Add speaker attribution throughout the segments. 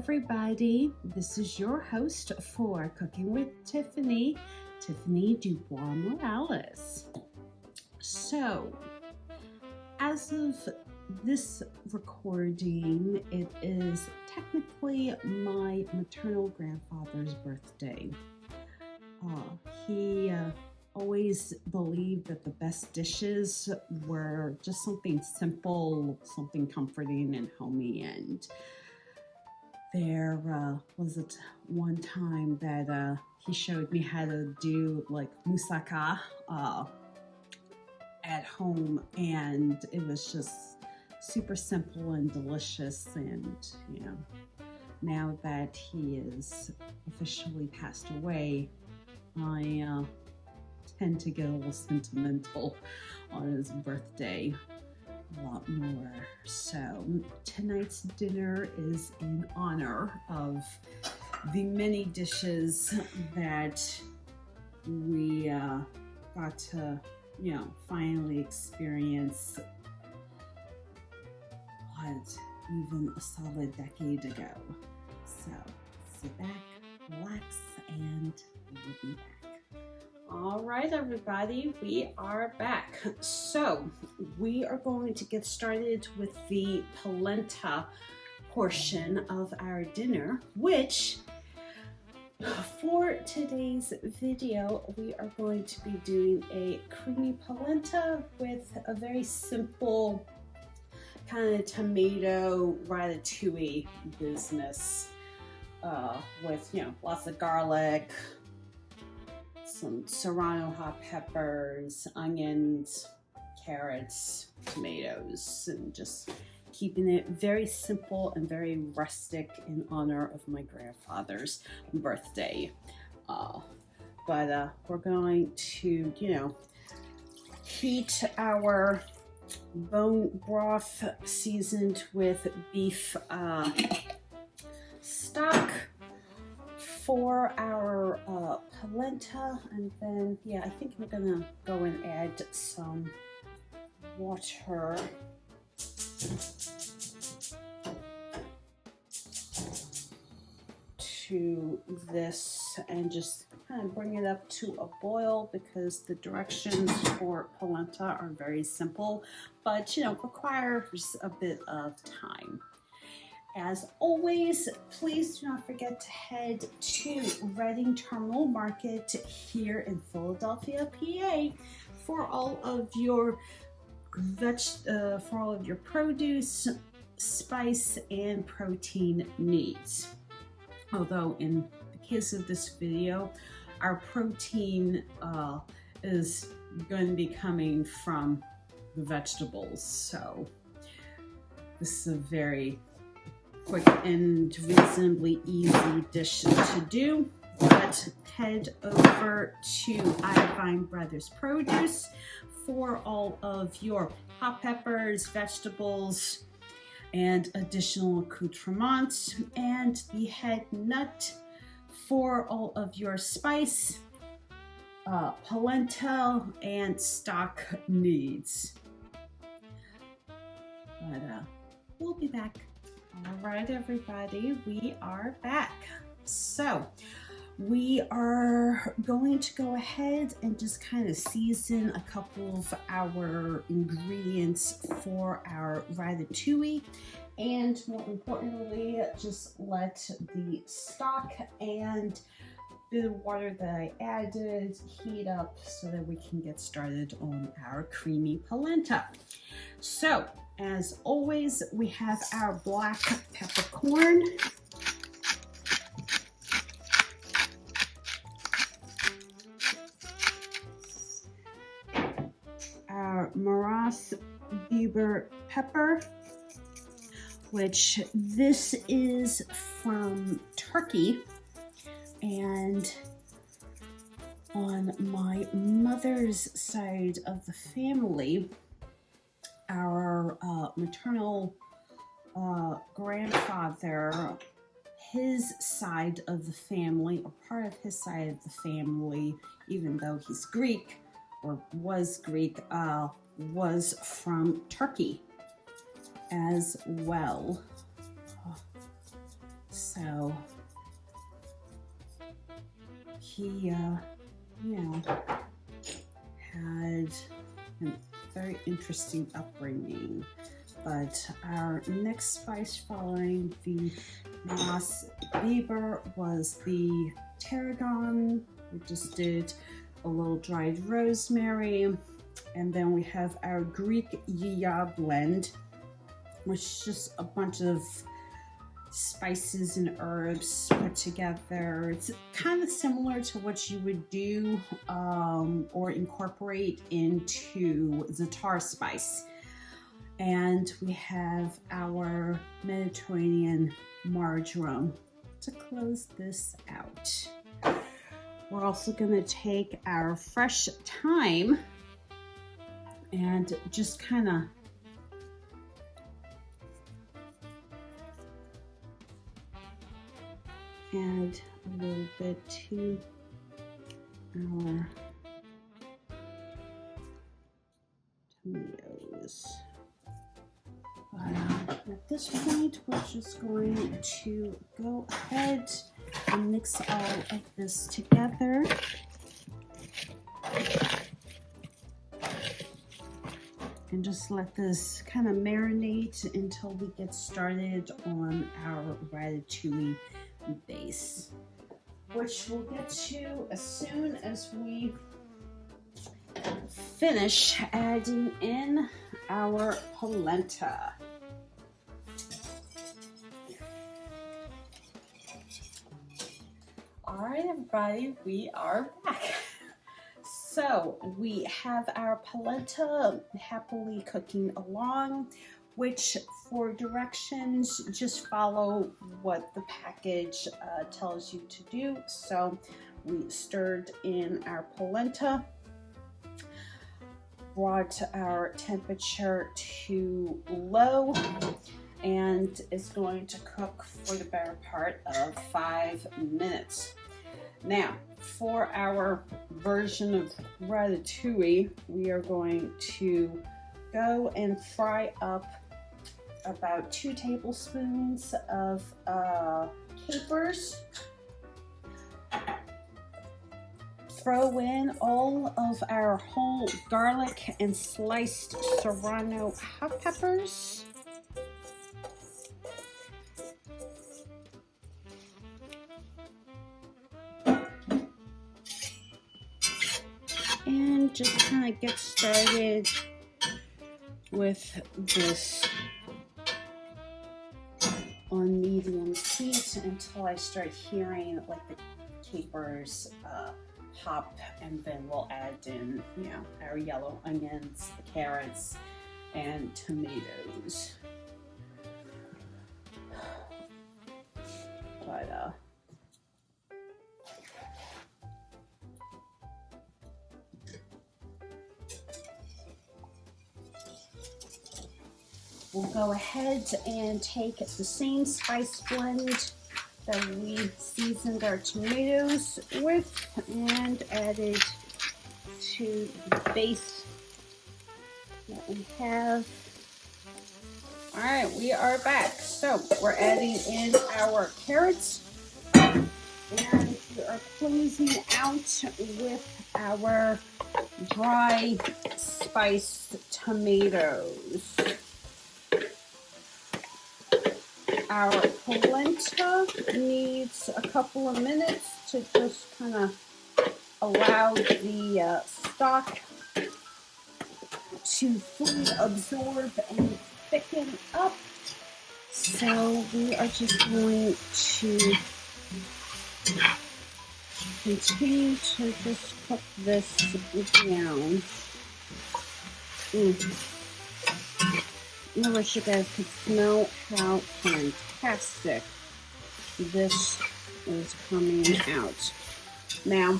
Speaker 1: everybody. This is your host for Cooking with Tiffany, Tiffany DuBois-Morales. So, as of this recording, it is technically my maternal grandfather's birthday. He always believed that the best dishes were just something simple, something comforting and homey. And there was one time that he showed me how to do like moussaka at home, and it was just super simple and delicious. And now that he is officially passed away, I tend to get a little sentimental on his birthday, a lot more. So tonight's dinner is in honor of the many dishes that we got to, finally experience even a solid decade ago. So sit back, relax, and we'll be back. All right, everybody, we are back. So we are going to get started with the polenta portion of our dinner, which for today's video, we are going to be doing a creamy polenta with a very simple kind of tomato ratatouille business with, lots of garlic, some serrano hot peppers, onions, carrots, tomatoes, and just keeping it very simple and very rustic in honor of my grandfather's birthday. But we're going to, heat our bone broth seasoned with beef stock for our polenta, and then I think I'm gonna go and add some water to this and just kind of bring it up to a boil, because the directions for polenta are very simple, but requires a bit of time. As always, please do not forget to head to Reading Terminal Market here in Philadelphia, PA, for all of your produce, spice, and protein needs. Although in the case of this video, our protein is going to be coming from the vegetables, so this is a very quick and reasonably easy dish to do. But head over to Iodine Brothers Produce for all of your hot peppers, vegetables, and additional accoutrements, and the head nut for all of your spice, polenta, and stock needs. But we'll be back. All right, everybody, we are back. So we are going to go ahead and just kind of season a couple of our ingredients for our ratatouille, and more importantly, just let the stock and bit of water that I added heat up so that we can get started on our creamy polenta. So as always, we have our black peppercorn, our Maras Biber pepper, which this is from Turkey, and on my mother's side of the family, our maternal grandfather, his side of the family, or part of his side of the family, even though he's Greek, or was Greek, was from Turkey as well. So he, you know, had a very interesting upbringing. But our next spice following the Moss Weber was the tarragon. We just did a little dried rosemary. And then we have our Greek Yaya blend, which is just a bunch of spices and herbs put together. It's kind of similar to what you would do or incorporate into za'atar spice. And we have our Mediterranean marjoram to close this out. We're also going to take our fresh thyme and just kind of add a little bit to our tomatoes. At this point, we're just going to go ahead and mix all of this together. And just let this kind of marinate until we get started on our ratatouille base, which we'll get to as soon as we finish adding in our polenta. All right, everybody, we are back. So we have our polenta happily cooking along, which for directions, just follow what the package tells you to do. So we stirred in our polenta, brought our temperature to low, and is going to cook for the better part of 5 minutes. Now, for our version of ratatouille, we are going to go and fry up about 2 tablespoons of capers. Throw in all of our whole garlic and sliced serrano hot peppers. And just kind of get started with this on medium heat until I start hearing like the capers pop, and then we'll add in, you know, our yellow onions, the carrots, and tomatoes. But we'll go ahead and take the same spice blend that we seasoned our tomatoes with and add it to the base that we have. All right, we are back. So we're adding in our carrots, and we are closing out with our dry spiced tomatoes. Our polenta needs a couple of minutes to just kind of allow the stock to fully absorb and thicken up. So we are just going to continue to just cook this down. I wish you guys could smell how fantastic this is coming out. Now,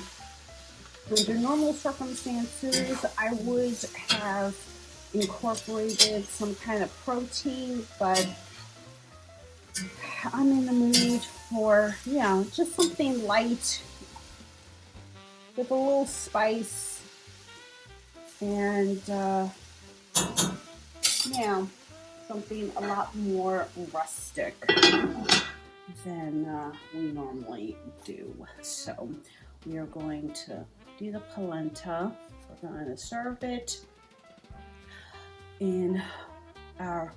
Speaker 1: under normal circumstances, I would have incorporated some kind of protein, but I'm in the mood for, just something light with a little spice and, something a lot more rustic. than we normally do. So we are going to do the polenta. We're going to serve it in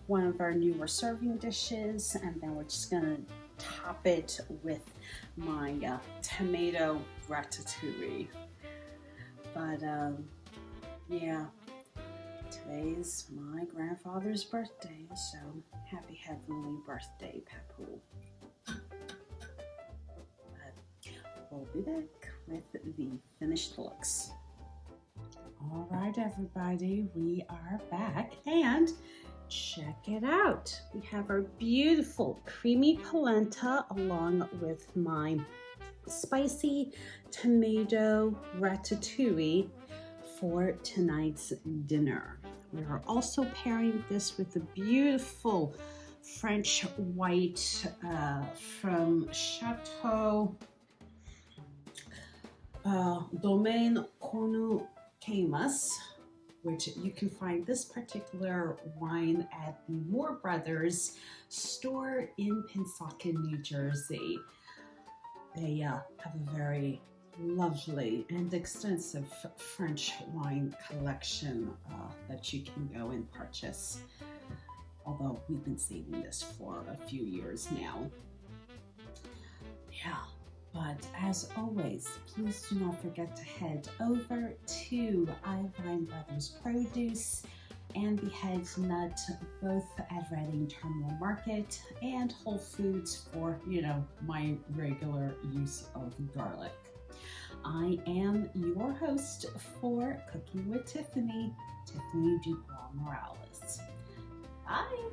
Speaker 1: one of our newer serving dishes, and then we're just going to top it with my tomato ratatouille. But yeah, today's my grandfather's birthday, so happy heavenly birthday, Papu. But we'll be back with the finished looks. All right, everybody, we are back, and check it out. We have our beautiful creamy polenta along with my spicy tomato ratatouille for tonight's dinner. We are also pairing this with a beautiful French white from Chateau Domaine-Cornu-Camus, which you can find this particular wine at the Moore Brothers store in Pensacola, New Jersey. They have a very lovely and extensive French wine collection that you can go and purchase, although we've been saving this for a few years now. Yeah, but as always, please do not forget to head over to Ivine Brothers Produce and the Head Nut, both at Reading Terminal Market and Whole Foods for, my regular use of garlic. I am your host for Cooking with Tiffany, Tiffany DuBois-Morales. Bye!